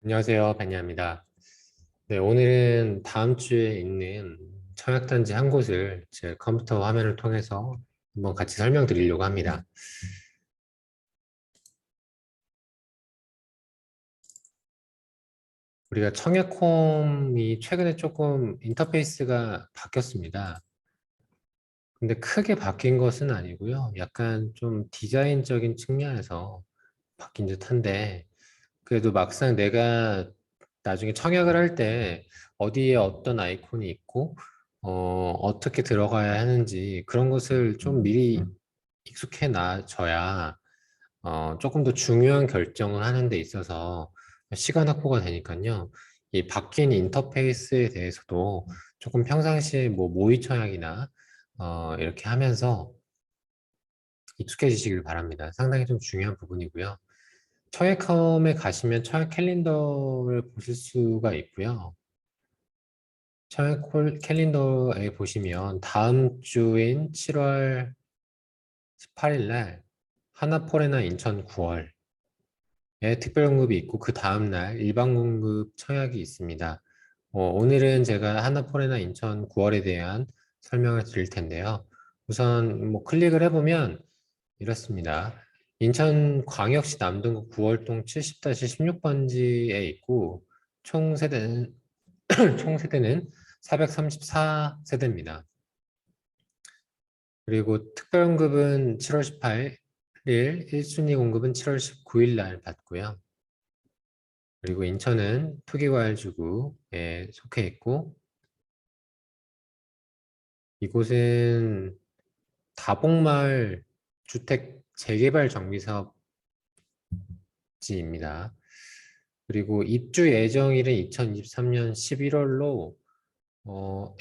안녕하세요. 베니아입니다. 네, 오늘은 다음 주에 있는 청약단지 한 곳을 제 컴퓨터 화면을 통해서 한번 같이 설명드리려고 합니다. 우리가 청약홈이 최근에 조금 인터페이스가 바뀌었습니다. 근데 크게 바뀐 것은 아니고요. 약간 좀 디자인적인 측면에서 바뀐 듯한데, 그래도 막상 내가 나중에 청약을 할 때 어디에 어떤 아이콘이 있고 어떻게 들어가야 하는지 그런 것을 좀 미리 익숙해 놔줘야 조금 더 중요한 결정을 하는 데 있어서 시간 확보가 되니까요. 이 바뀐 인터페이스에 대해서도 조금 평상시에 뭐 모의 청약이나 이렇게 하면서 익숙해지시길 바랍니다. 상당히 좀 중요한 부분이고요. 청약홈에 가시면 청약 캘린더를 보실 수가 있고요. 청약 캘린더에 보시면 다음 주인 7월 18일 날 하나포레나 인천 9월에 특별 공급이 있고 그 다음 날 일반 공급 청약이 있습니다. 오늘은 제가 하나포레나 인천 9월에 대한 설명을 드릴 텐데요. 우선 뭐 클릭을 해보면 이렇습니다. 인천광역시 남동구 9월동 70-16번지에 있고 총 세대는 총 세대는 434세대입니다. 그리고 특별공급은 7월 18일, 1순위 공급은 7월 19일 날 받고요. 그리고 인천은 투기과열지구에 속해 있고 이곳은 다복마을 주택 재개발 정비사업지입니다. 그리고 입주 예정일은 2023년 11월로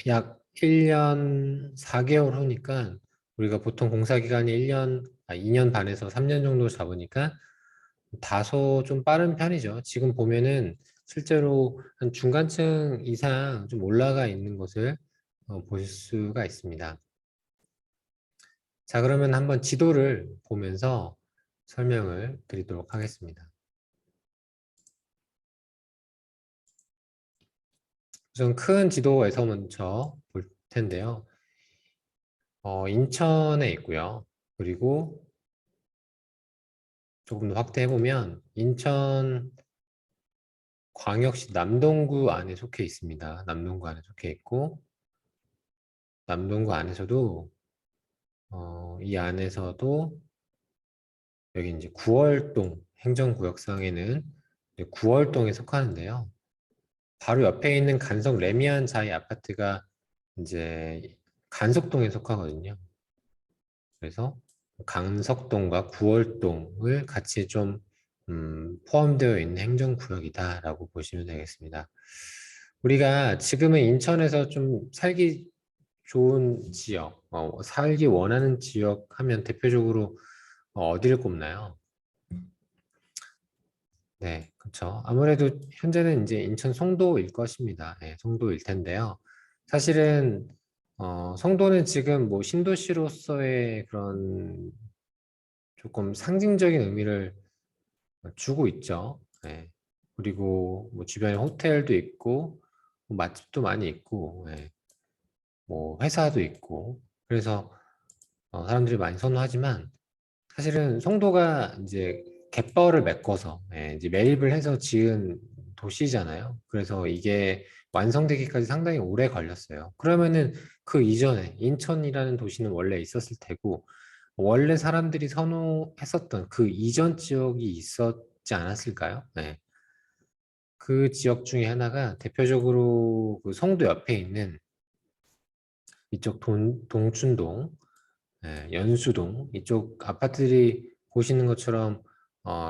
약 1년 4개월 후니까 우리가 보통 공사 기간이 2년 반에서 3년 정도 잡으니까 다소 좀 빠른 편이죠. 지금 보면은 실제로 한 중간층 이상 좀 올라가 있는 것을 보실 수가 있습니다. 자, 그러면 한번 지도를 보면서 설명을 드리도록 하겠습니다. 우선 큰 지도에서 먼저 볼 텐데요. 인천에 있고요. 그리고 조금 더 확대해 보면 인천 광역시 남동구 안에 속해 있습니다. 남동구 안에 속해 있고 남동구 안에서도 이 안에서도 여기 이제 구월동 행정구역상에는 이제 구월동에 속하는데요. 바로 옆에 있는 간석 레미안 자이 아파트가 이제 간석동에 속하거든요. 그래서 강석동과 구월동을 같이 좀 포함되어 있는 행정구역이다라고 보시면 되겠습니다. 우리가 지금은 인천에서 좀 살기 좋은 지역, 살기 원하는 지역 하면 대표적으로 어디를 꼽나요? 네, 그렇죠. 아무래도 현재는 이제 인천 송도일 것입니다. 네, 송도일 텐데요. 사실은 송도는 지금 뭐 신도시로서의 그런 조금 상징적인 의미를 주고 있죠. 네. 그리고 뭐 주변에 호텔도 있고 뭐 맛집도 많이 있고 뭐 회사도 있고 그래서 사람들이 많이 선호하지만 사실은 송도가 이제 갯벌을 메꿔서 이제 매립을 해서 지은 도시잖아요. 그래서 이게 완성되기까지 상당히 오래 걸렸어요. 그러면은 그 이전에 인천이라는 도시는 원래 있었을 테고 원래 사람들이 선호했었던 그 이전 지역이 있었지 않았을까요? 네. 그 지역 중에 하나가 대표적으로 그 송도 옆에 있는 이쪽 동춘동, 연수동 이쪽 아파트들이 보시는 것처럼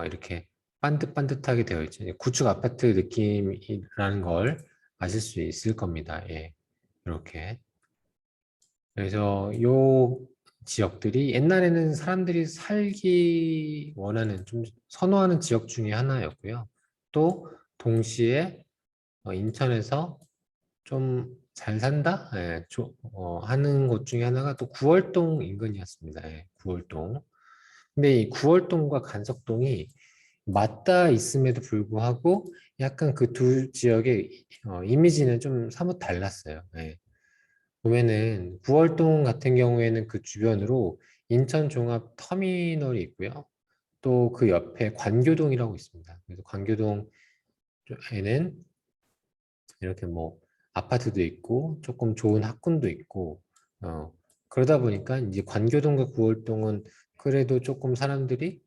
이렇게 반듯반듯하게 되어 있죠. 구축 아파트 느낌이라는 걸 아실 수 있을 겁니다. 예, 이렇게. 그래서 요 지역들이 옛날에는 사람들이 살기 원하는 좀 선호하는 지역 중에 하나였고요. 또 동시에 인천에서 좀 잘 산다? 하는 곳 중에 하나가 또 구월동 인근이었습니다. 예, 구월동. 근데 이 구월동과 간석동이 맞닿아 있음에도 불구하고 약간 그 두 지역의 이미지는 좀 사뭇 달랐어요. 예. 보면은 구월동 같은 경우에는 그 주변으로 인천종합터미널이 있고요. 또 그 옆에 관교동이라고 있습니다. 그래서 관교동에는 이렇게 뭐 아파트도 있고 조금 좋은 학군도 있고 그러다 보니까 이제 관교동과 구월동은 그래도 조금 사람들이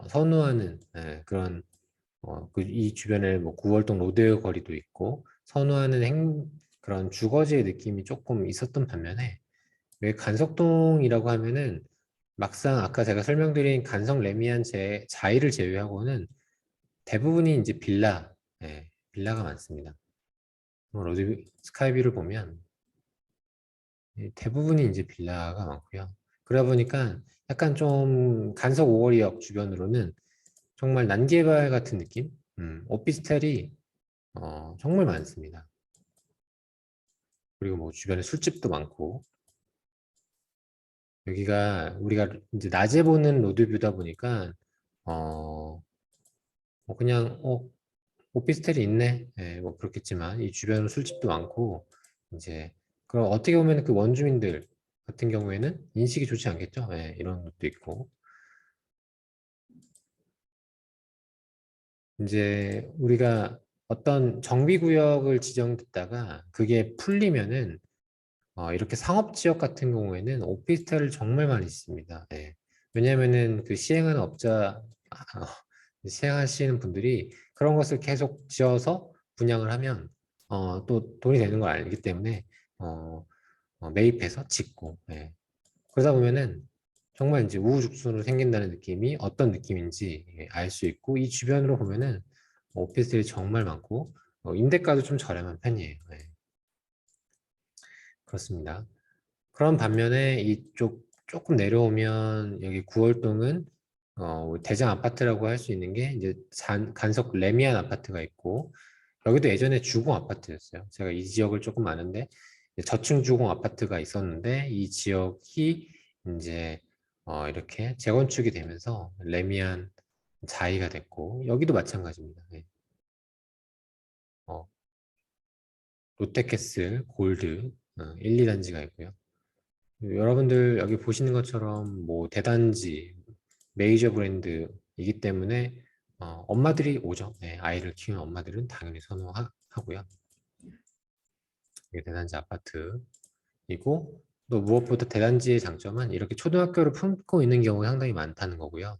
선호하는 그런 이 주변에 뭐 구월동 로데오 거리도 있고 선호하는 그런 주거지의 느낌이 조금 있었던 반면에 왜 간석동이라고 하면은 막상 아까 제가 설명드린 간석 레미안 자이를 제외하고는 대부분이 이제 빌라가 많습니다. 로드 스카이뷰를 보면 대부분이 이제 빌라가 많고요. 그러다 보니까 약간 좀 간석 5월이역 주변으로는 정말 난개발 같은 느낌? 오피스텔이 정말 많습니다. 그리고 뭐 주변에 술집도 많고 여기가 우리가 이제 낮에 보는 로드뷰다 보니까 뭐 그냥 오피스텔이 있네. 예, 뭐 그렇겠지만 이 주변으로 술집도 많고 이제 그럼 어떻게 보면 그 원주민들 같은 경우에는 인식이 좋지 않겠죠. 예, 이런 것도 있고 이제 우리가 어떤 정비구역을 지정했다가 그게 풀리면은 이렇게 상업지역 같은 경우에는 오피스텔을 정말 많이 짓습니다. 예. 왜냐하면은 그 시행하는 시행하시는 분들이 그런 것을 계속 지어서 분양을 하면 또 돈이 되는 걸 알기 때문에 어, 매입해서 짓고 예. 그러다 보면은 정말 이제 우후죽순으로 생긴다는 느낌이 어떤 느낌인지 알 수 있고 이 주변으로 보면은 오피스텔이 정말 많고 임대가도 좀 저렴한 편이에요. 예. 그렇습니다. 그런 반면에 이쪽 조금 내려오면 여기 구월동은 대장 아파트라고 할 수 있는 게 이제 간석 레미안 아파트가 있고 여기도 예전에 주공 아파트였어요. 제가 이 지역을 조금 아는데 저층 주공 아파트가 있었는데 이 지역이 이제 이렇게 재건축이 되면서 레미안 자이가 됐고 여기도 마찬가지입니다. 네. 어, 롯데캐슬 골드 1, 2단지가 있고요. 여러분들 여기 보시는 것처럼 뭐 대단지, 메이저 브랜드이기 때문에 엄마들이 오죠. 네, 아이를 키우는 엄마들은 당연히 선호하고요. 이게 대단지 아파트이고 또 무엇보다 대단지의 장점은 이렇게 초등학교를 품고 있는 경우가 상당히 많다는 거고요.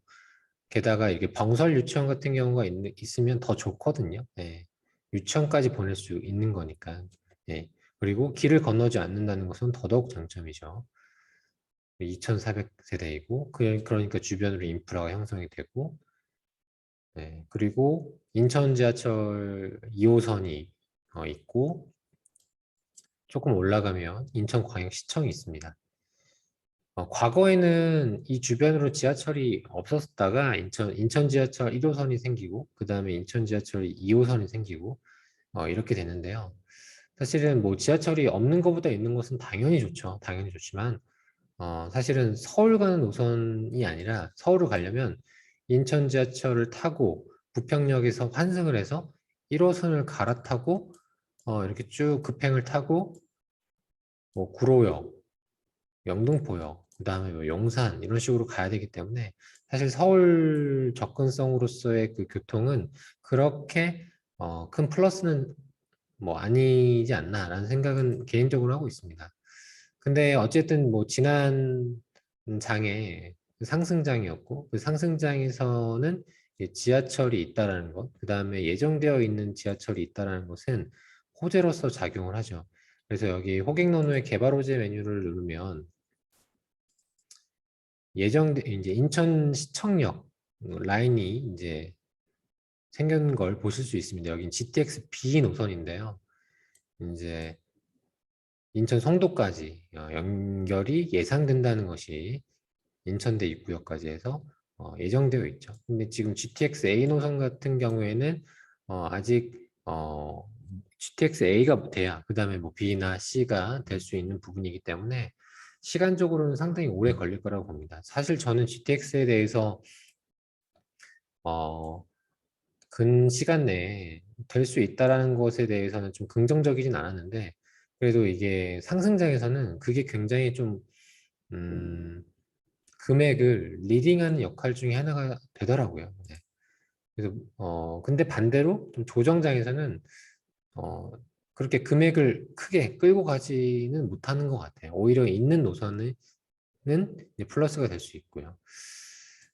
게다가 이게 병설 유치원 같은 경우가 있으면 더 좋거든요. 네, 유치원까지 보낼 수 있는 거니까. 네, 그리고 길을 건너지 않는다는 것은 더더욱 장점이죠. 2,400세대이고 그러니까 주변으로 인프라가 형성이 되고 네, 그리고 인천 지하철 2호선이 있고 조금 올라가면 인천광역시청이 있습니다. 과거에는 이 주변으로 지하철이 없었다가 인천 지하철 1호선이 생기고 그 다음에 인천 지하철 2호선이 생기고 이렇게 되는데요. 사실은 뭐 지하철이 없는 것보다 있는 것은 당연히 좋죠. 당연히 좋지만 사실은 서울 가는 노선이 아니라 서울을 가려면 인천 지하철을 타고 부평역에서 환승을 해서 1호선을 갈아타고 이렇게 쭉 급행을 타고 뭐 구로역, 영등포역, 그다음에 뭐 용산 이런 식으로 가야 되기 때문에 사실 서울 접근성으로서의 그 교통은 그렇게 큰 플러스는 뭐 아니지 않나라는 생각은 개인적으로 하고 있습니다. 근데 어쨌든 뭐 지난 장에 상승장이었고 그 상승장에서는 지하철이 있다라는 것, 그 다음에 예정되어 있는 지하철이 있다라는 것은 호재로서 작용을 하죠. 그래서 여기 호객노노의 개발 호재 메뉴를 누르면 이제 인천시청역 라인이 이제 생긴 걸 보실 수 있습니다. 여긴 GTX B 노선인데요. 이제 인천 송도까지 연결이 예상된다는 것이 인천대 입구역까지 해서 예정되어 있죠. 근데 지금 GTX A 노선 같은 경우에는 아직 GTX A가 돼야 그 다음에 뭐 B나 C가 될 수 있는 부분이기 때문에 시간적으로는 상당히 오래 걸릴 거라고 봅니다. 사실 저는 GTX에 대해서 근시간 내에 될 수 있다라는 것에 대해서는 좀 긍정적이진 않았는데 그래도 이게 상승장에서는 그게 굉장히 좀 음, 금액을 리딩하는 역할 중에 하나가 되더라고요. 네. 그래서 근데 반대로 좀 조정장에서는 어, 그렇게 금액을 크게 끌고 가지는 못하는 것 같아요. 오히려 있는 노선은 이제 플러스가 될 수 있고요.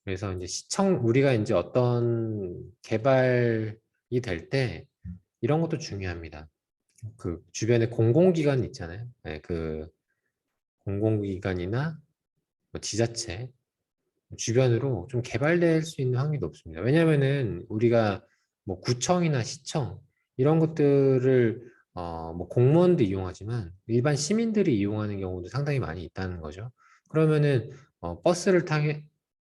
그래서 이제 우리가 이제 어떤 개발이 될 때 이런 것도 중요합니다. 그 주변에 공공기관 있잖아요. 네, 그 공공기관이나 뭐 지자체 주변으로 좀 개발될 수 있는 확률이 높습니다. 왜냐면은 우리가 뭐 구청이나 시청 이런 것들을 뭐 공무원도 이용하지만 일반 시민들이 이용하는 경우도 상당히 많이 있다는 거죠. 그러면은 버스를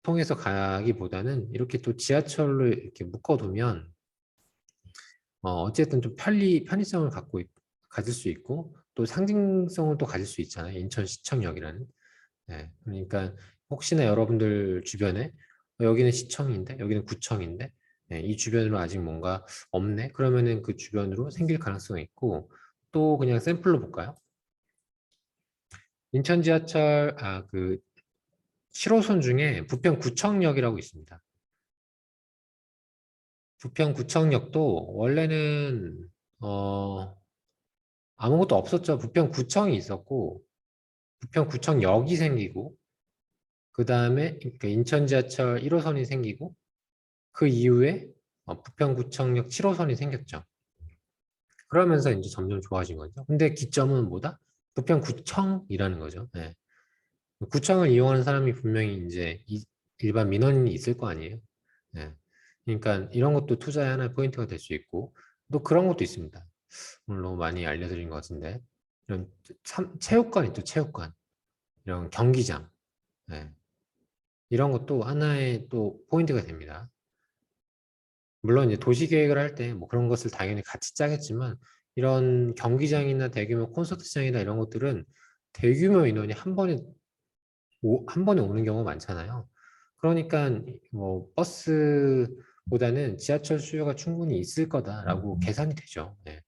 통해서 가기보다는 이렇게 또 지하철로 이렇게 묶어두면 어쨌든 좀 편의성을 가질 수 있고 또 상징성을 또 가질 수 있잖아요. 인천시청역이라는. 네, 그러니까 혹시나 여러분들 주변에 여기는 시청인데 여기는 구청인데 네, 이 주변으로 아직 뭔가 없네 그러면은 그 주변으로 생길 가능성이 있고 또 그냥 샘플로 볼까요? 인천 지하철 그 7호선 중에 부평구청역이라고 있습니다. 부평구청역도 원래는 아무것도 없었죠. 부평구청이 있었고 부평구청역이 생기고 그 다음에 그러니까 인천 지하철 1호선이 생기고 그 이후에 부평구청역 7호선이 생겼죠. 그러면서 이제 점점 좋아진 거죠. 근데 기점은 뭐다? 부평구청이라는 거죠. 네. 구청을 이용하는 사람이 분명히 이제 일반 민원인이 있을 거 아니에요. 네. 그러니까 이런 것도 투자의 하나의 포인트가 될 수 있고 또 그런 것도 있습니다. 오늘 너무 많이 알려드린 것 같은데 이런 체육관 있죠. 체육관 이런 경기장 네. 이런 것도 하나의 또 포인트가 됩니다. 물론 이제 도시 계획을 할 때 뭐 그런 것을 당연히 같이 짜겠지만 이런 경기장이나 대규모 콘서트장이나 이런 것들은 대규모 인원이 한 번에 오는 경우가 많잖아요. 그러니까 뭐 버스보다는 지하철 수요가 충분히 있을 거다라고 계산이 되죠. 네.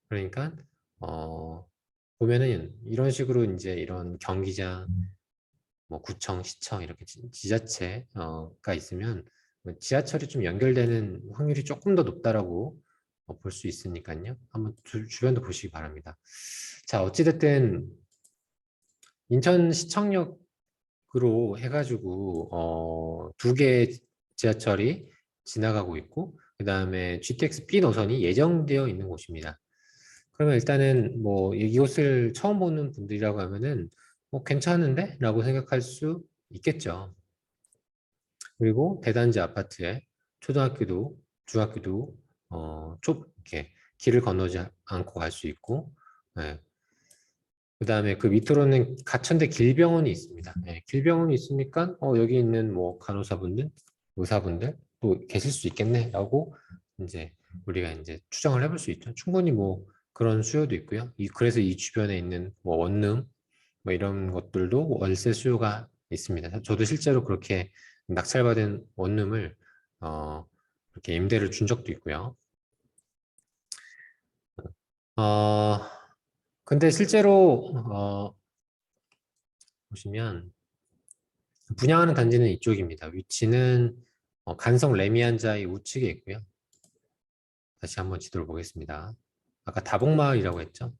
그러니까 보면은 이런 식으로 이제 이런 경기장 뭐 구청, 시청 이렇게 지자체가 있으면 뭐 지하철이 좀 연결되는 확률이 조금 더 높다라고 볼 수 있으니까요. 한번 주변도 보시기 바랍니다. 자, 어찌됐든 인천시청역으로 해가지고 두 개의 지하철이 지나가고 있고 그 다음에 GTX B 노선이 예정되어 있는 곳입니다. 그러면 일단은 뭐 이곳을 처음 보는 분들이라고 하면은 뭐 괜찮은데? 라고 생각할 수 있겠죠. 그리고 대단지 아파트에 초등학교도 중학교도 이렇게 길을 건너지 않고 갈 수 있고 네. 그 다음에 그 밑으로는 가천대 길병원이 있습니다. 네. 길병원이 있으니까 여기 있는 뭐 간호사분들, 의사분들 또 계실 수 있겠네 라고 이제 우리가 이제 추정을 해볼 수 있죠. 충분히 뭐 그런 수요도 있고요. 그래서 이 주변에 있는 뭐 원룸 뭐 이런 것들도 월세 수요가 있습니다. 저도 실제로 그렇게 낙찰받은 원룸을 이렇게 임대를 준 적도 있고요. 어, 근데 실제로 보시면 분양하는 단지는 이쪽입니다. 위치는 간성 레미안자의 우측에 있고요. 다시 한번 지도를 보겠습니다. 아까 다복마을이라고 했죠.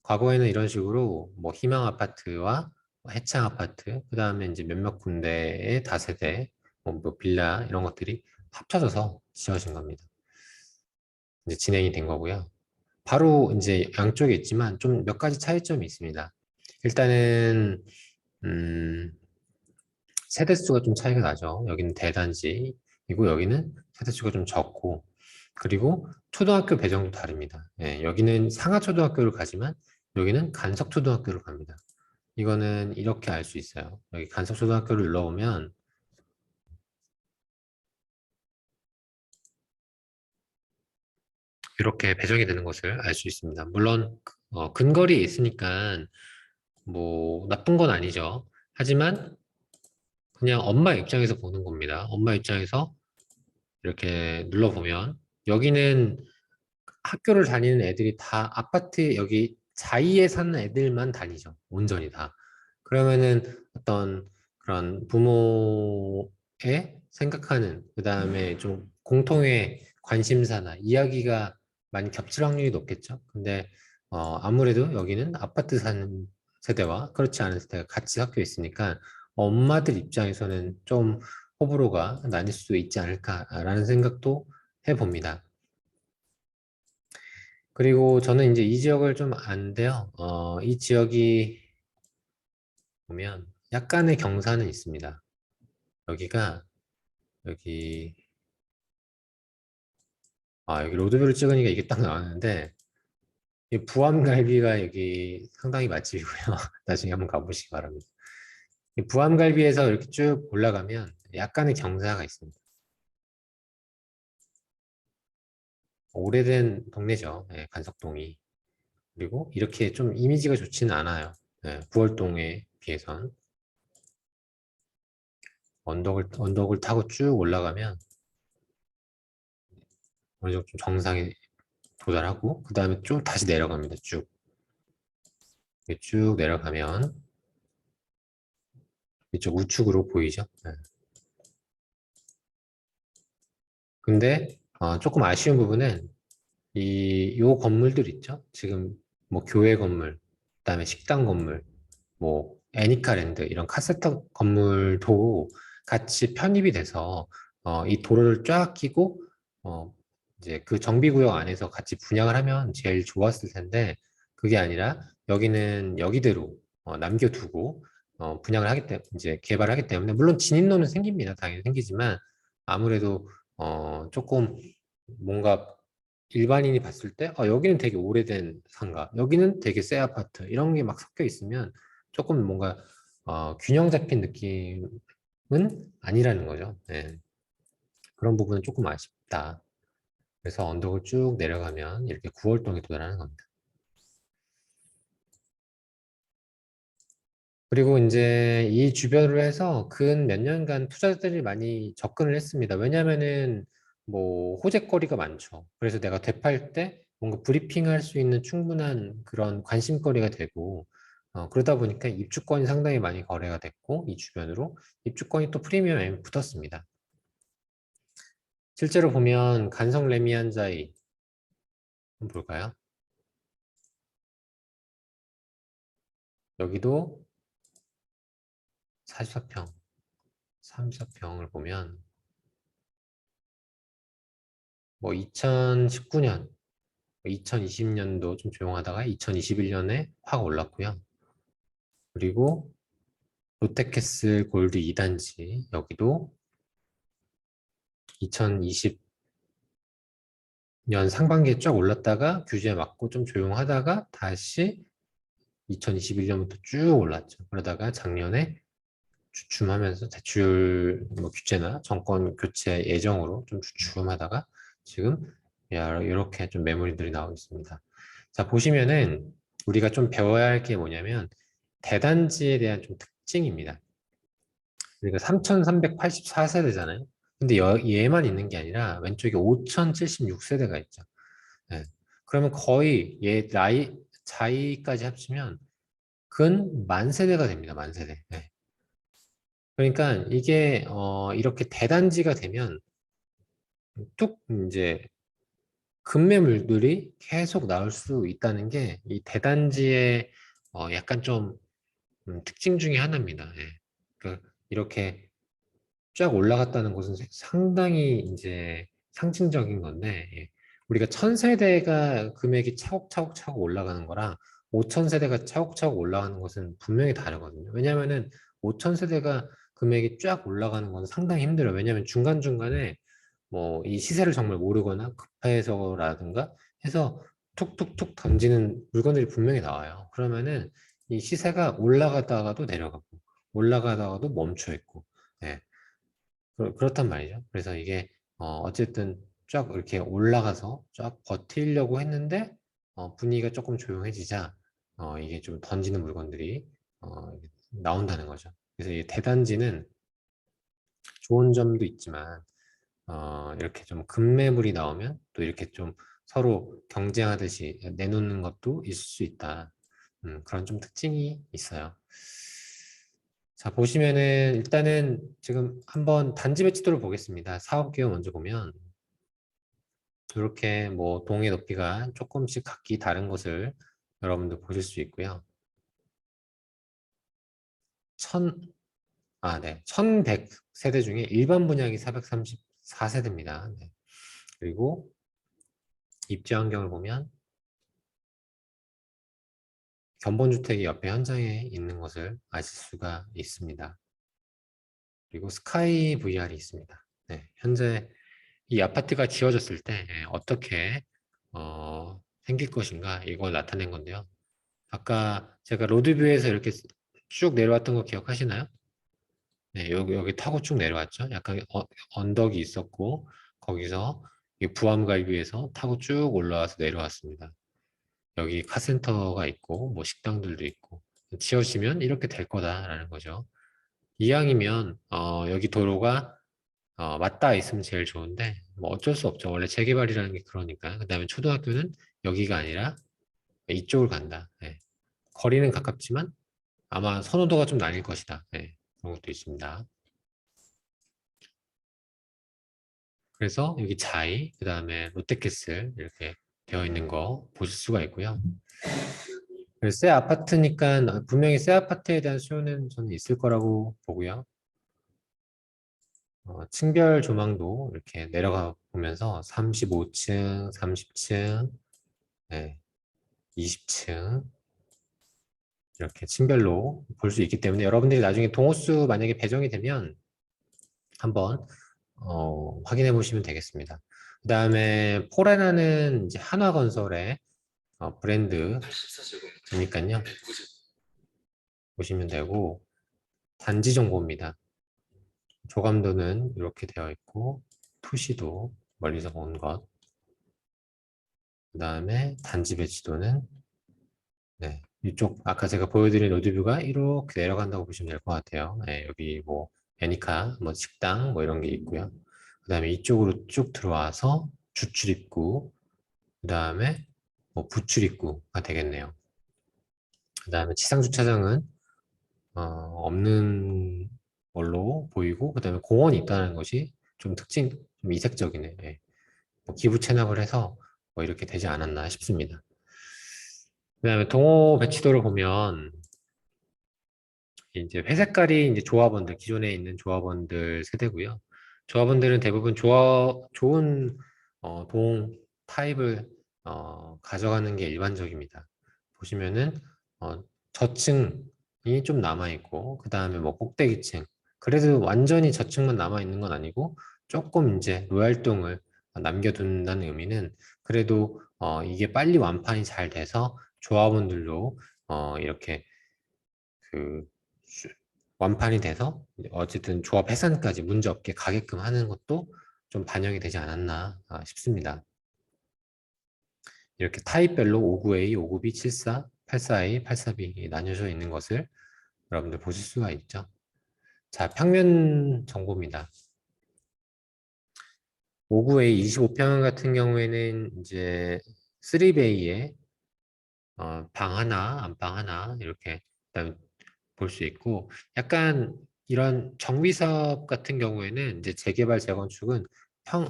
과거에는 이런 식으로 뭐 희망 아파트와 해창 아파트, 그 다음에 이제 몇몇 군데의 다세대, 뭐 빌라 이런 것들이 합쳐져서 지어진 겁니다. 이제 진행이 된 거고요. 바로 이제 양쪽에 있지만 좀 몇 가지 차이점이 있습니다. 일단은 세대수가 좀 차이가 나죠. 여기는 대단지이고 여기는 세대수가 좀 적고 그리고 초등학교 배정도 다릅니다. 예, 여기는 상하초등학교를 가지만 여기는 간석초등학교를 갑니다. 이거는 이렇게 알 수 있어요. 여기 간석초등학교를 눌러보면 이렇게 배정이 되는 것을 알 수 있습니다. 물론 근거리에 있으니까 뭐 나쁜 건 아니죠. 하지만 그냥 엄마 입장에서 보는 겁니다. 엄마 입장에서 이렇게 눌러보면 여기는 학교를 다니는 애들이 다 아파트 여기 자이에 사는 애들만 다니죠. 온전히 다. 그러면은 어떤 그런 부모의 생각하는 그다음에 좀 공통의 관심사나 이야기가 많이 겹칠 확률이 높겠죠. 근데 아무래도 여기는 아파트 사는 세대와 그렇지 않은 세대가 같이 섞여 있으니까 엄마들 입장에서는 좀 호불호가 나뉠 수도 있지 않을까라는 생각도 해봅니다. 그리고 저는 이제 이 지역을 좀 아는데요. 이 지역이 보면 약간의 경사는 있습니다. 여기가 여기 여기 로드뷰를 찍으니까 이게 딱 나왔는데 이 부암갈비가 여기 상당히 맛집이고요. 나중에 한번 가보시기 바랍니다. 이 부암갈비에서 이렇게 쭉 올라가면 약간의 경사가 있습니다. 오래된 동네죠. 예, 간석동이. 그리고 이렇게 좀 이미지가 좋지는 않아요. 예, 구월동에 비해선. 언덕을 타고 쭉 올라가면 어느 정도 좀 정상에 도달하고 그 다음에 좀 다시 내려갑니다. 쭉. 이렇게 쭉 내려가면 이쪽 우측으로 보이죠? 네. 근데 조금 아쉬운 부분은 요 건물들 있죠? 지금 뭐 교회 건물, 그다음에 식당 건물, 뭐 애니카랜드 이런 카센터 건물도 같이 편입이 돼서 이 도로를 쫙 끼고 어, 이제 그 정비구역 안에서 같이 분양을 하면 제일 좋았을 텐데 그게 아니라 여기는 여기대로 남겨두고 분양을 하기 때문에 이제 개발을 하기 때문에 물론 진입로는 생깁니다. 당연히 생기지만 아무래도 조금 뭔가 일반인이 봤을 때 여기는 되게 오래된 상가, 여기는 되게 새 아파트 이런 게 막 섞여 있으면 조금 뭔가 균형 잡힌 느낌은 아니라는 거죠. 네. 그런 부분은 조금 아쉽다. 그래서 언덕을 쭉 내려가면 이렇게 9월동에 도달하는 겁니다. 그리고 이제 이 주변으로 해서 근 몇 년간 투자자들이 많이 접근을 했습니다. 왜냐하면은 뭐 호재거리가 많죠. 그래서 내가 되팔 때 뭔가 브리핑할 수 있는 충분한 그런 관심거리가 되고 그러다 보니까 입주권이 상당히 많이 거래가 됐고 이 주변으로 입주권이 또 프리미엄에 붙었습니다. 실제로 보면 간성 레미안자이 한번 볼까요? 여기도 44평, 34평을 보면 뭐 2019년 2020년도 좀 조용하다가 2021년에 확 올랐고요. 그리고 롯데캐슬 골드 2단지 여기도 2020년 상반기에 쫙 올랐다가 규제 맞고 좀 조용하다가 다시 2021년부터 쭉 올랐죠. 그러다가 작년에 주춤하면서 대출 뭐 규제나 정권 교체 예정으로 좀 주춤하다가 지금 이렇게 좀 매물들이 나오고 있습니다. 자, 보시면은 우리가 좀 배워야 할 게 뭐냐면 대단지에 대한 좀 특징입니다. 우리가 3,384세대잖아요. 근데 얘만 있는 게 아니라 왼쪽에 5,076세대가 있죠. 네. 그러면 거의 얘 나이 자이까지 합치면 근 만 세대가 됩니다. 만 세대. 네. 그러니까 이게 이렇게 대단지가 되면 뚝 이제 급매물들이 계속 나올 수 있다는 게 이 대단지의 약간 좀 특징 중에 하나입니다. 예. 이렇게 쫙 올라갔다는 것은 상당히 이제 상징적인 건데 우리가 1,000세대가 금액이 차곡차곡 올라가는 거랑 5,000세대가 차곡차곡 올라가는 것은 분명히 다르거든요. 왜냐하면은 5,000세대가 금액이 쫙 올라가는 건 상당히 힘들어요. 왜냐하면 중간중간에 뭐 이 시세를 정말 모르거나 급해서라든가 해서 툭툭툭 던지는 물건들이 분명히 나와요. 그러면은 이 시세가 올라가다가도 내려가고 올라가다가도 멈춰 있고 예. 그렇단 말이죠. 그래서 이게 어쨌든 쫙 이렇게 올라가서 쫙 버티려고 했는데 분위기가 조금 조용해지자 이게 좀 던지는 물건들이 나온다는 거죠. 그래서 이 대단지는 좋은 점도 있지만 이렇게 좀 급매물이 나오면 또 이렇게 좀 서로 경쟁하듯이 내놓는 것도 있을 수 있다. 그런 좀 특징이 있어요. 자, 보시면은 일단은 지금 한번 단지 배치도를 보겠습니다. 사업기업 먼저 보면 이렇게 뭐 동의 높이가 조금씩 각기 다른 것을 여러분들 보실 수 있고요. 네. 1100세대 중에 일반 분양이 434세대입니다. 네. 그리고 입지 환경을 보면 견본주택이 옆에 현장에 있는 것을 아실 수가 있습니다. 그리고 스카이 VR이 있습니다. 네. 현재 이 아파트가 지어졌을 때 어떻게 생길 것인가 이걸 나타낸 건데요. 아까 제가 로드뷰에서 이렇게 쭉 내려왔던 거 기억하시나요? 네, 여기 타고 쭉 내려왔죠. 약간 언덕이 있었고 거기서 이 부암갈비에서 타고 쭉 올라와서 내려왔습니다. 여기 카센터가 있고 뭐 식당들도 있고 지어지면 이렇게 될 거다라는 거죠. 이왕이면 여기 도로가 맞닿아 있으면 제일 좋은데 뭐 어쩔 수 없죠. 원래 재개발이라는 게 그러니까. 그다음에 초등학교는 여기가 아니라 이쪽을 간다. 네. 거리는 가깝지만 아마 선호도가 좀 나뉠 것이다. 네. 그런 것도 있습니다. 그래서 여기 자이, 그 다음에 롯데캐슬 이렇게 되어 있는 거 보실 수가 있고요. 그래서 새 아파트니까 분명히 새 아파트에 대한 수요는 저는 있을 거라고 보고요. 층별 조망도 이렇게 내려가 보면서 35층, 30층, 네, 20층 이렇게 층별로 볼 수 있기 때문에 여러분들이 나중에 동호수 만약에 배정이 되면 한번 확인해 보시면 되겠습니다. 그 다음에 포레나는 이제 한화건설의 브랜드니까요. 보시면 되고 단지 정보입니다. 조감도는 이렇게 되어 있고 투시도 멀리서 본 것. 그 다음에 단지 배치도는 네, 이쪽 아까 제가 보여드린 로드뷰가 이렇게 내려간다고 보시면 될 것 같아요. 네, 여기 뭐 애니카, 뭐 식당 뭐 이런 게 있고요. 그 다음에 이쪽으로 쭉 들어와서 주출입구, 그 다음에 뭐 부출입구가 되겠네요. 그 다음에 지상주차장은 없는 걸로 보이고, 그 다음에 공원이 있다는 것이 좀 좀 이색적이네. 예. 뭐 기부 체납을 해서 뭐 이렇게 되지 않았나 싶습니다. 그 다음에 동호 배치도를 보면 이제 회색깔이 이제 조합원들, 기존에 있는 조합원들 세대고요. 조합원들은 대부분 좋은 동 타입을 가져가는 게 일반적입니다. 보시면은 저층이 좀 남아 있고 그 다음에 뭐 꼭대기층. 그래도 완전히 저층만 남아 있는 건 아니고 조금 이제 로얄동을 남겨둔다는 의미는 그래도 이게 빨리 완판이 잘 돼서 조합원들도 이렇게 그 완판이 돼서 어쨌든 조합 해산까지 문제 없게 가게끔 하는 것도 좀 반영이 되지 않았나 싶습니다. 이렇게 타입별로 59A, 59B, 74, 84A, 84B 나뉘어져 있는 것을 여러분들 보실 수가 있죠. 자, 평면 정보입니다. 59A 25평 같은 경우에는 이제 3베이에 방 하나, 안방 하나 이렇게 볼 수 있고 약간 이런 정비사업 같은 경우에는 이제 재개발 재건축은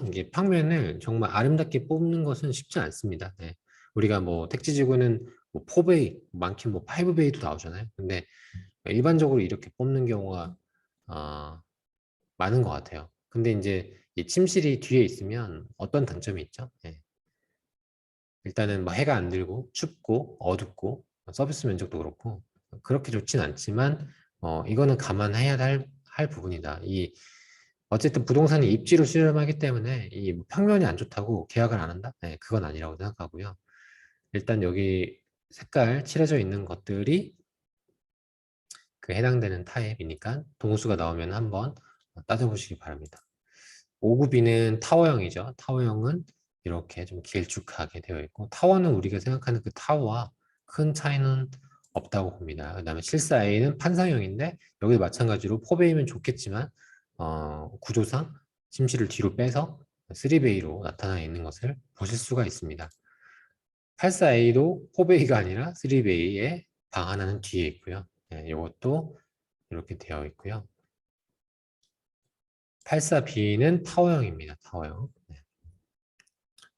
이게 평면을 정말 아름답게 뽑는 것은 쉽지 않습니다. 네. 우리가 뭐 택지지구는 뭐 4베이, 많긴 뭐 5베이도 나오잖아요. 근데 일반적으로 이렇게 뽑는 경우가 어, 많은 것 같아요. 근데 이제 이 침실이 뒤에 있으면 어떤 단점이 있죠? 네. 일단은 뭐 해가 안 들고 춥고 어둡고 서비스 면적도 그렇고 그렇게 좋진 않지만 이거는 감안해야 할 부분이다. 어쨌든 부동산이 입지로 수렴하기 때문에 이 평면이 안 좋다고 계약을 안 한다? 네, 그건 아니라고 생각하고요. 일단 여기 색깔 칠해져 있는 것들이 그 해당되는 타입이니까 동수가 나오면 한번 따져보시기 바랍니다. 5구비는 타워형이죠. 타워형은 이렇게 좀 길쭉하게 되어 있고 타워는 우리가 생각하는 그 타워와 큰 차이는 없다고 봅니다. 그 다음에 74A는 판상형인데 여기도 마찬가지로 포베이면 좋겠지만 구조상 침실을 뒤로 빼서 3베이로 나타나 있는 것을 보실 수가 있습니다. 84A도 4베이가 아니라 3베이에 방 하나는 뒤에 있고요. 네, 이것도 이렇게 되어 있고요. 84B는 타워형입니다. 타워형. 네.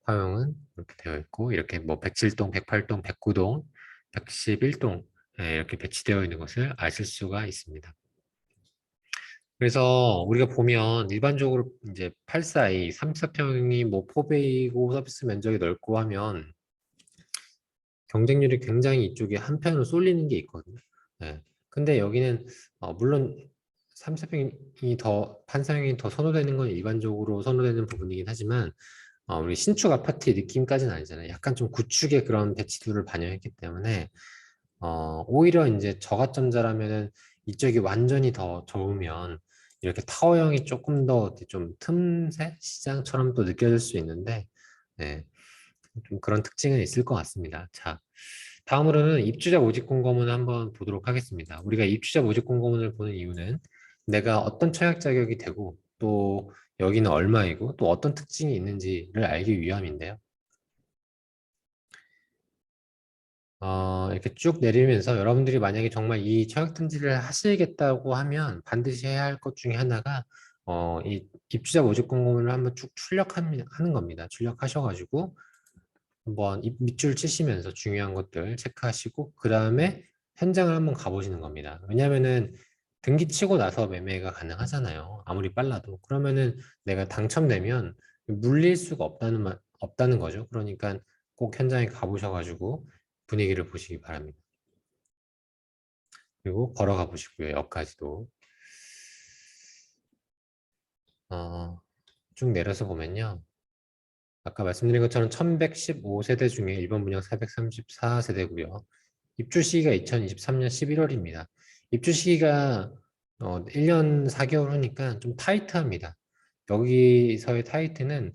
타워형은 이렇게 되어 있고 이렇게 뭐 107동, 108동, 109동, 111동 이렇게 배치되어 있는 것을 아실 수가 있습니다. 그래서 우리가 보면 일반적으로 이제 84A, 34평이 뭐 4베이고 서비스 면적이 넓고 하면 경쟁률이 굉장히 이쪽에 한 편으로 쏠리는 게 있거든요. 네. 근데 여기는 물론 34평이 더 판사형이 더 선호되는 건 일반적으로 선호되는 부분이긴 하지만 우리 신축 아파트의 느낌까지는 아니잖아요. 약간 좀 구축의 그런 배치도를 반영했기 때문에 오히려 이제 저가점자라면은 이쪽이 완전히 더 좋으면 이렇게 타워형이 조금 더 좀 틈새 시장처럼 또 느껴질 수 있는데 네, 좀 그런 특징은 있을 것 같습니다. 자, 다음으로는 입주자 모집 공고문을 한번 보도록 하겠습니다. 우리가 입주자 모집 공고문을 보는 이유는 내가 어떤 청약 자격이 되고 또 여기는 얼마이고 또 어떤 특징이 있는지를 알기 위함인데요. 이렇게 쭉 내리면서 여러분들이 만약에 정말 이 청약 등지를 하시겠다고 하면 반드시 해야 할 것 중에 하나가 이 입주자 모집 공고문을 한번 쭉 출력하는 겁니다. 출력하셔가지고 한번 밑줄 치시면서 중요한 것들 체크하시고 그 다음에 현장을 한번 가보시는 겁니다. 왜냐면은 등기 치고 나서 매매가 가능하잖아요. 아무리 빨라도. 그러면은 내가 당첨되면 물릴 수가 없다는 거죠. 그러니까 꼭 현장에 가보셔가지고 분위기를 보시기 바랍니다. 그리고 걸어가 보시고요. 역까지도. 쭉 내려서 보면요. 아까 말씀드린 것처럼 1115세대 중에 1번 분양 434세대고요. 입주 시기가 2023년 11월입니다. 입주 시기가 1년 4개월 후니까 좀 타이트합니다. 여기서의 타이트는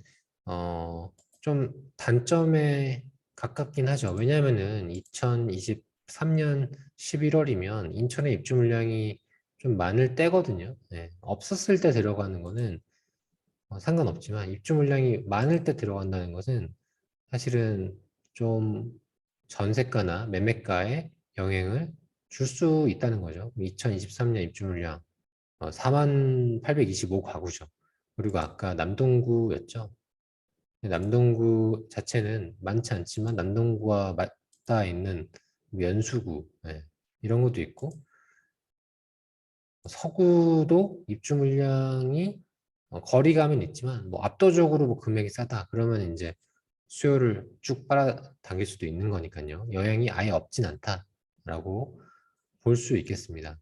좀 단점에 가깝긴 하죠. 왜냐하면은 2023년 11월이면 인천의 입주 물량이 좀 많을 때거든요. 네. 없었을 때 들어가는 거는 상관없지만 입주 물량이 많을 때 들어간다는 것은 사실은 좀 전세가나 매매가에 영향을 줄 수 있다는 거죠. 2023년 입주 물량 4825 가구죠. 그리고 아까 남동구였죠. 남동구 자체는 많지 않지만 남동구와 맞닿아 있는 연수구 이런 것도 있고 서구도 입주 물량이 거리감은 있지만 뭐 압도적으로 뭐 금액이 싸다 그러면 이제 수요를 쭉 빨아당길 수도 있는 거니까요. 영향이 아예 없진 않다라고 볼 수 있겠습니다.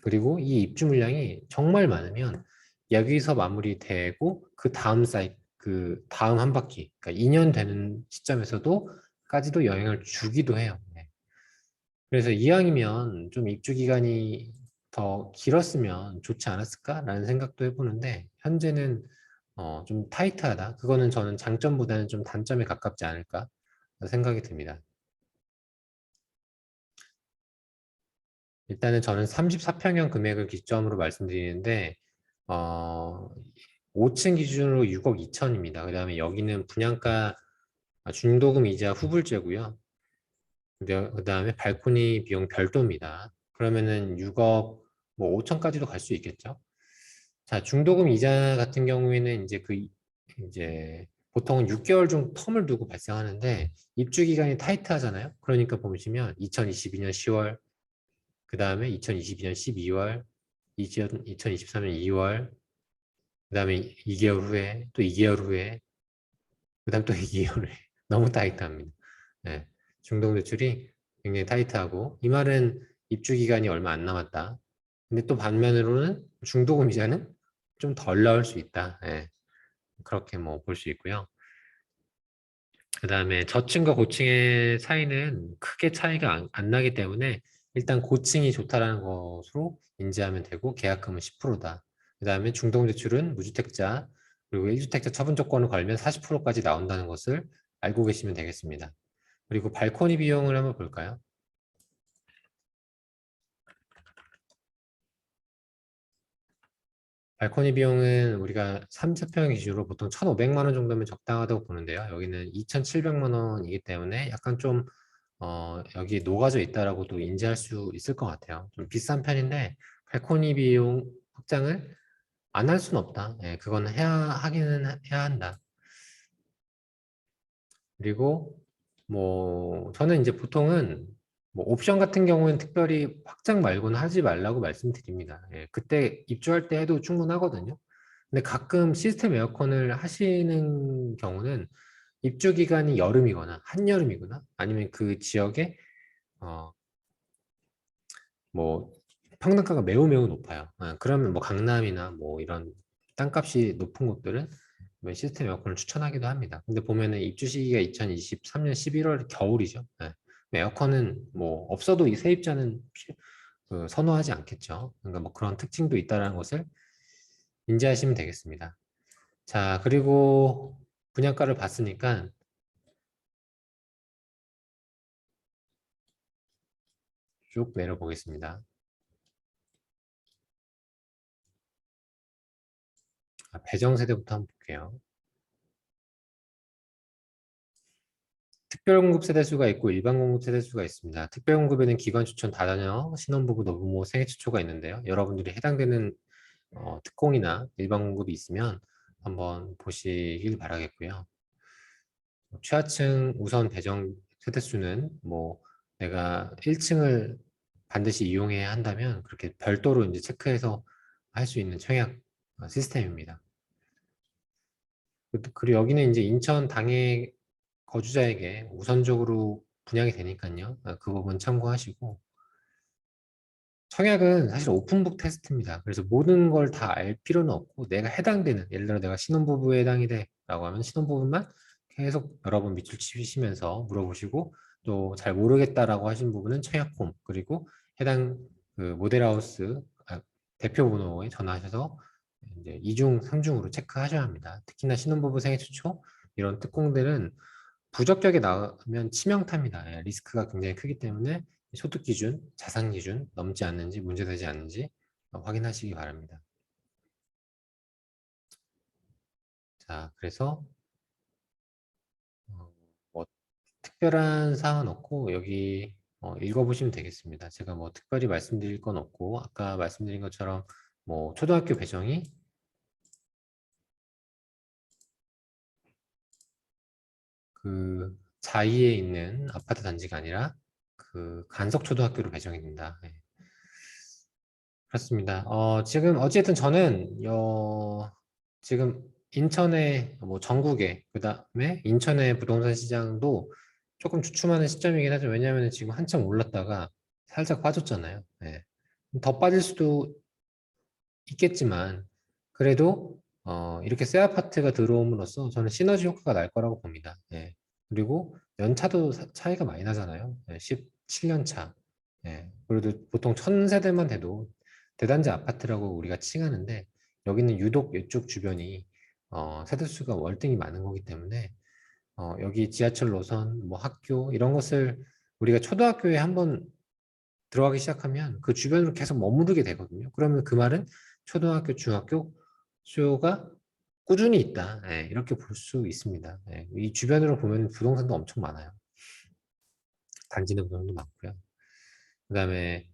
그리고 이 입주 물량이 정말 많으면 여기서 마무리되고 그 다음 한 바퀴, 그러니까 2년 되는 시점에서도까지도 영향을 주기도 해요. 네. 그래서 이왕이면 좀 입주 기간이 더 길었으면 좋지 않았을까라는 생각도 해보는데 현재는 좀 타이트하다. 그거는 저는 장점보다는 좀 단점에 가깝지 않을까 생각이 듭니다. 일단은 저는 34평형 금액을 기점으로 말씀드리는데 어, 5층 기준으로 6억 2천입니다. 그 다음에 여기는 분양가 중도금 이자 후불제고요. 그 다음에 발코니 비용 별도입니다. 그러면은 6억 뭐 5천까지도 갈 수 있겠죠. 자, 중도금 이자 같은 경우에는 이제 보통은 6개월 정도 텀을 두고 발생하는데 입주 기간이 타이트하잖아요. 그러니까 보시면 2022년 10월, 그 다음에 2022년 12월, 2023년 2월, 그 다음에 2개월 후에, 또 2개월 후에, 그 다음 또 2개월 후에. 너무 타이트합니다. 네. 중동 대출이 굉장히 타이트하고, 이 말은 입주 기간이 얼마 안 남았다. 근데 또 반면으로는 중도금 이자는 좀 덜 나올 수 있다. 네. 그렇게 뭐 볼 수 있고요. 그 다음에 저층과 고층의 차이는 크게 차이가 안 나기 때문에 일단 고층이 좋다라는 것으로 인지하면 되고 계약금은 10%다. 그 다음에 중동대출은 무주택자 그리고 1주택자 처분 조건을 걸면 40%까지 나온다는 것을 알고 계시면 되겠습니다. 그리고 발코니 비용을 한번 볼까요? 발코니 비용은 우리가 3, 4평 기준으로 보통 1,500만 원 정도면 적당하다고 보는데요. 여기는 2,700만 원이기 때문에 약간 좀 여기 녹아져 있다라고도 인지할 수 있을 것 같아요. 좀 비싼 편인데 발코니 비용 확장을 안 할 수는 없다. 예, 그건 하기는 해야 한다. 그리고 뭐 저는 이제 보통은 뭐 옵션 같은 경우는 특별히 확장 말고는 하지 말라고 말씀드립니다. 예, 그때 입주할 때 해도 충분하거든요. 근데 가끔 시스템 에어컨을 하시는 경우는 입주 기간이 여름이거나 한여름이거나 아니면 그 지역에 어, 뭐 평당가가 매우 매우 높아요. 그러면 뭐 강남이나 뭐 이런 땅값이 높은 곳들은 뭐 시스템 에어컨을 추천하기도 합니다. 근데 보면은 입주 시기가 2023년 11월 겨울이죠. 에어컨은 뭐 없어도 이 세입자는 선호하지 않겠죠. 그러니까 뭐 그런 특징도 있다는 것을 인지하시면 되겠습니다. 자, 그리고 분양가를 봤으니까 쭉 내려보겠습니다. 배정세대부터 한번 볼게요. 특별공급 세대수가 있고 일반공급 세대수가 있습니다. 특별공급에는 기관 추천 다자녀, 신혼부부, 노부모, 생애추초가 있는데요. 여러분들이 해당되는 특공이나 일반공급이 있으면 한번 보시길 바라겠고요. 최하층 우선 배정 세대수는 뭐 내가 1층을 반드시 이용해야 한다면 그렇게 별도로 이제 체크해서 할 수 있는 청약 시스템입니다. 그리고 여기는 이제 인천 당해 거주자에게 우선적으로 분양이 되니까요. 그 부분 참고하시고 청약은 사실 오픈북 테스트입니다. 그래서 모든 걸 다 알 필요는 없고 내가 해당되는 예를 들어 내가 신혼부부에 해당이 돼라고 하면 신혼부부만 계속 여러 번 밑줄 치시면서 물어보시고 또 잘 모르겠다라고 하신 부분은 청약폼 그리고 해당 그 모델하우스 대표 번호에 전화하셔서 이제 2중, 3중으로 체크하셔야 합니다. 특히나 신혼부부 생애 최초 이런 특공들은 부적격에 나오면 치명타입니다. 리스크가 굉장히 크기 때문에 소득 기준, 자산 기준 넘지 않는지 문제되지 않는지 확인하시기 바랍니다. 자, 그래서 뭐 특별한 사항은 없고 여기 읽어보시면 되겠습니다. 제가 뭐 특별히 말씀드릴 건 없고 아까 말씀드린 것처럼 뭐 초등학교 배정이 그 자이에 있는 아파트 단지가 아니라 그 간석초등학교로 배정이 된다. 네. 그렇습니다. 지금 어쨌든 저는 지금 인천에 뭐 전국에 그다음에 인천의 부동산 시장도 조금 주춤하는 시점이긴 하죠. 왜냐하면 지금 한참 올랐다가 살짝 빠졌잖아요. 네. 더 빠질 수도 있겠지만 그래도 이렇게 새 아파트가 들어옴으로써 저는 시너지 효과가 날 거라고 봅니다. 예. 그리고 연차도 차이가 많이 나잖아요. 17년 차. 예. 그래도 보통 1000세대만 돼도 대단지 아파트라고 우리가 칭하는데 여기는 유독 이쪽 주변이 세대수가 월등히 많은 거기 때문에 여기 지하철 노선, 뭐 학교 이런 것을 우리가 초등학교에 한번 들어가기 시작하면 그 주변으로 계속 머무르게 되거든요. 그러면 그 말은 초등학교, 중학교 수요가 꾸준히 있다. 예, 이렇게 볼 수 있습니다. 예, 이 주변으로 보면 부동산도 엄청 많아요. 단지 내 부동산도 많고요. 그다음에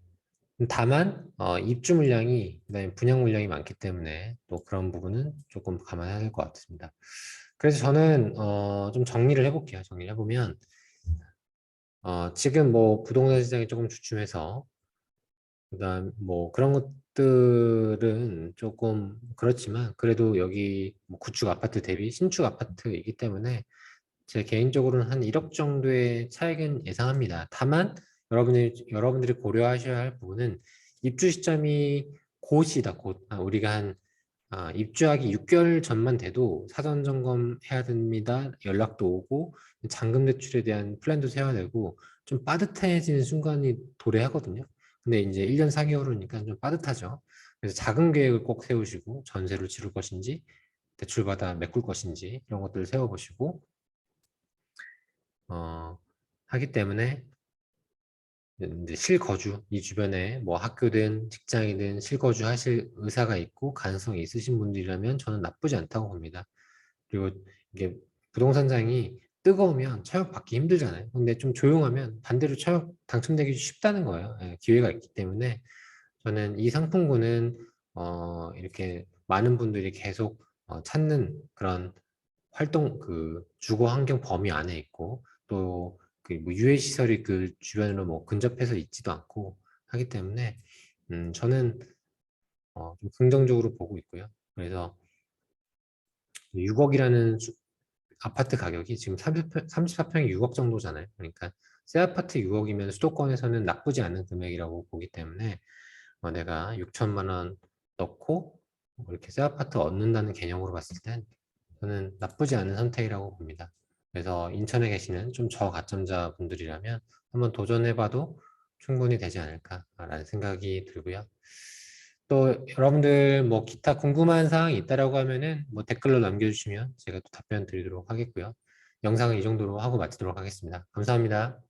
다만 입주 물량이 그다음에 분양 물량이 많기 때문에 또 그런 부분은 조금 감안해야 될 것 같습니다. 그래서 저는 좀 정리를 해볼게요. 정리를 해보면 지금 뭐 부동산 시장이 조금 주춤해서 그다음 뭐 그런 것들은 조금 그렇지만 그래도 여기 뭐 구축 아파트 대비 신축 아파트이기 때문에 제 개인적으로는 한 1억 정도의 차익은 예상합니다. 다만 여러분들이 고려하셔야 할 부분은 입주 시점이 곧이다. 곧 우리가 한 입주하기 6개월 전만 돼도 사전 점검해야 됩니다. 연락도 오고 잔금 대출에 대한 플랜도 세워야 되고 좀 빠듯해지는 순간이 도래하거든요. 근데 이제 1년 4개월이니까 좀 빠듯하죠. 그래서 자금 계획을 꼭 세우시고 전세로 치를 것인지 대출받아 메꿀 것인지 이런 것들을 세워보시고 어, 하기 때문에 이제 실거주, 이 주변에 뭐 학교든 직장이든 실거주하실 의사가 있고 가능성이 있으신 분들이라면 저는 나쁘지 않다고 봅니다. 그리고 이게 부동산장이 뜨거우면 차용받기 힘들잖아요. 근데 좀 조용하면 반대로 차용 당첨되기 쉽다는 거예요. 예, 기회가 있기 때문에 저는 이 상품군은 이렇게 많은 분들이 계속 찾는 그런 활동 그 주거 환경 범위 안에 있고 또 그 뭐 유해 시설이 그 주변으로 뭐 근접해서 있지도 않고 하기 때문에 저는 좀 긍정적으로 보고 있고요. 그래서 6억이라는 아파트 가격이 지금 34평이 6억 정도잖아요. 그러니까 새 아파트 6억이면 수도권에서는 나쁘지 않은 금액이라고 보기 때문에 내가 6천만 원 넣고 뭐 이렇게 새 아파트 얻는다는 개념으로 봤을 땐 저는 나쁘지 않은 선택이라고 봅니다. 그래서 인천에 계시는 좀 저가점자 분들이라면 한번 도전해봐도 충분히 되지 않을까라는 생각이 들고요. 또 여러분들 뭐 기타 궁금한 사항이 있다라고 하면은 뭐 댓글로 남겨주시면 제가 또 답변 드리도록 하겠고요. 영상은 이 정도로 하고 마치도록 하겠습니다. 감사합니다.